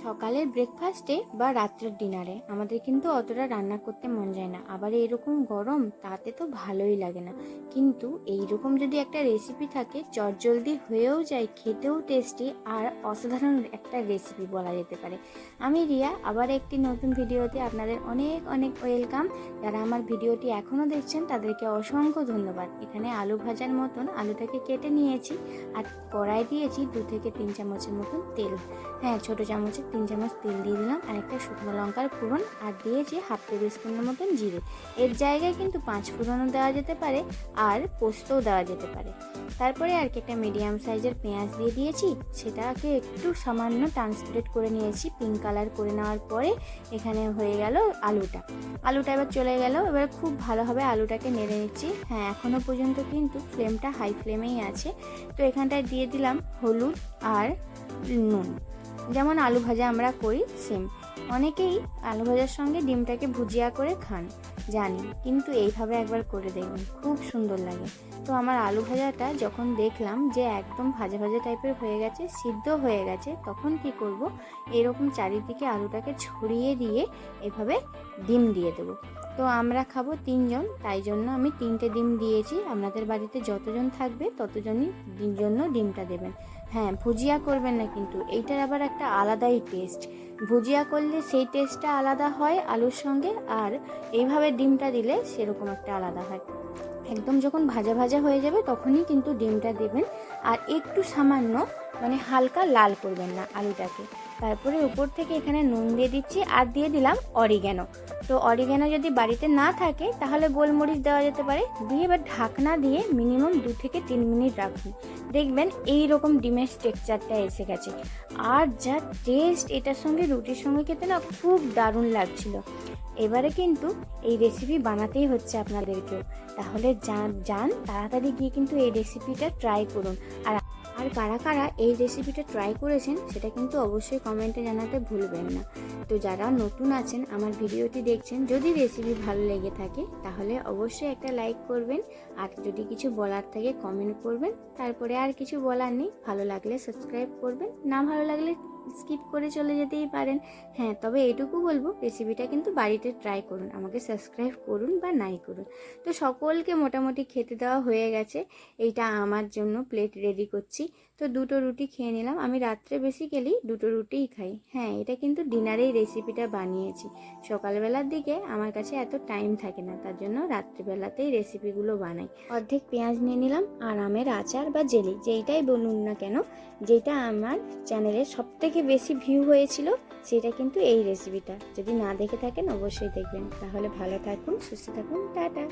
সকালের ব্রেকফাস্টে বা রাত্রের ডিনারে আমাদের কিন্তু অতটা রান্না করতে মন যায় না, আবার এরকম গরম তাতে তো ভালোই লাগে না। কিন্তু এইরকম যদি একটা রেসিপি থাকে, চটজলদি হয়েও যায়, খেতেও টেস্টি আর অসাধারণ একটা রেসিপি বলা যেতে পারে। আমি রিয়া, আবার একটি নতুন ভিডিওতে আপনাদের অনেক অনেক ওয়েলকাম। যারা আমার ভিডিওটি এখনও দেখছেন তাদেরকে অসংখ্য ধন্যবাদ। এখানে আলু ভাজার মতন আলুটাকে কেটে নিয়েছি আর কড়াই দিয়েছি 2 থেকে 3 চামচের মতন তেল। হ্যাঁ, ছোটো চামচের 3 চামচ তেল দিয়ে দিলাম, আর একটা শুকনো লঙ্কার ফোড়ন, আর দিয়েছি হাফ টেবিল স্পুনের মতন জিরে। এর জায়গায় কিন্তু 5 ফোড়নও দেওয়া যেতে পারে আর পোস্তও দেওয়া যেতে পারে। তারপরে আর কি একটা মিডিয়াম সাইজের পেঁয়াজ দিয়ে দিয়েছি, সেটাকে একটু সামান্য ট্রান্সলেট করে নিয়েছি, পিঙ্ক কালার করে নেওয়ার পরে এখানে হয়ে গেল আলুটা এবার চলে গেল। এবার খুব ভালোভাবে আলুটাকে নেড়ে নিচ্ছি। হ্যাঁ, এখনও পর্যন্ত কিন্তু ফ্লেমটা হাই ফ্লেমেই আছে। তো এখানটায় দিয়ে দিলাম হলুদ আর নুন, যেমন আলু ভাজা আমরা করি সেম। অনেকেই আলু ভাজার সঙ্গে ডিমটাকে ভুজিয়া করে খান জানি, কিন্তু এইভাবে একবার করে দেখবেন, খুব সুন্দর লাগে। তো আমার আলু ভাজাটা যখন দেখলাম যে একদম ভাজা ভাজা টাইপের হয়ে গেছে, সিদ্ধ হয়ে গেছে, তখন কি করব, এরকম চারিদিকে আলুটাকে ছড়িয়ে দিয়ে এভাবে ডিম দিয়ে দেবো। তো আমরা খাবো 3 জন, তাই জন্য আমি 3টে ডিম দিয়েছি। আপনাদের বাড়িতে যতজন থাকবে ততজনই জন্য ডিমটা দেবেন। হ্যাঁ, ভুজিয়া করবেন না, কিন্তু এইটার আবার একটা আলাদাই টেস্ট। ভুজিয়া করলে সেই টেস্টটা আলাদা হয় আলুর সঙ্গে, আর এইভাবে ডিমটা দিলে সেরকম একটা আলাদা হয়। একদম যখন ভাজা ভাজা হয়ে যাবে তখনই কিন্তু ডিমটা দেবেন, আর একটু সামান্য হালকা লাল করবেন না আলুটাকে। তারপরে উপর থেকে এখানে নুন দিয়ে দিচ্ছি, আর দিয়ে দিলাম অরিগ্যানো। তো অরিগ্যানো যদি বাড়িতে না থাকে তাহলে গোলমরিচ দেওয়া যেতে পারে। দিয়ে এবার ঢাকনা দিয়ে মিনিমাম 2 থেকে 3 মিনিট রাখুন, দেখবেন এই রকম ডিমের টেক্সচারটা এসে গেছে। আর যা টেস্ট, এটার সঙ্গে রুটির সঙ্গে খেতে না খুব দারুণ লাগছিল। এবারে কিন্তু এই রেসিপি বানাতেই হচ্ছে আপনাদেরকেও, তাহলে যান তাড়াতাড়ি গিয়ে কিন্তু এই রেসিপিটা ট্রাই করুন। আর কারা কারা এই রেসিপিটা ট্রাই করেছেন সেটা কিন্তু অবশ্যই কমেন্টে জানাতে ভুলবেন না। তো যারা নতুন আছেন আমার ভিডিওটি দেখছেন, যদি রেসিপি ভালো লেগে থাকে তাহলে অবশ্যই একটা লাইক করবেন, আর যদি কিছু বলার থাকে কমেন্ট করবেন। তারপরে আর কিছু বলার নেই, ভালো লাগলে সাবস্ক্রাইব করবেন, না ভালো লাগলে স্কিপ করে চলে যেতেই পারেন। হ্যাঁ, তবে এটুকু বলবো, রেসিপিটা কিন্তু বাড়িতে ট্রাই করুন, আমাকে সাবস্ক্রাইব করুন বা নাই করুন। তো সকলকে মোটামুটি খেতে দেওয়া হয়ে গেছে। এইটা আমার জন্য প্লেট রেডি করছি। তো 2টো রুটি খেয়ে নিলাম। আমি রাত্রে বেসিক্যালি 2টো রুটিই খাই। হ্যাঁ, এটা কিন্তু ডিনারেই রেসিপিটা বানিয়েছি। সকালবেলার দিকে আমার কাছে এত টাইম থাকে না, তার জন্য রাত্রিবেলাতেই রেসিপিগুলো বানাই। অর্ধেক পেঁয়াজ নিয়ে নিলাম, আর আমের আচার বা জেলি যেইটাই বলুন না কেন, যেটা আমার চ্যানেলে সবথেকে বেশি ভিউ হয়েছিল সেটা কিন্তু এই রেসিপিটা। যদি না দেখে থাকেন অবশ্যই দেখবেন। তাহলে ভালো থাকুন, সুস্থ থাকুন, টাটা।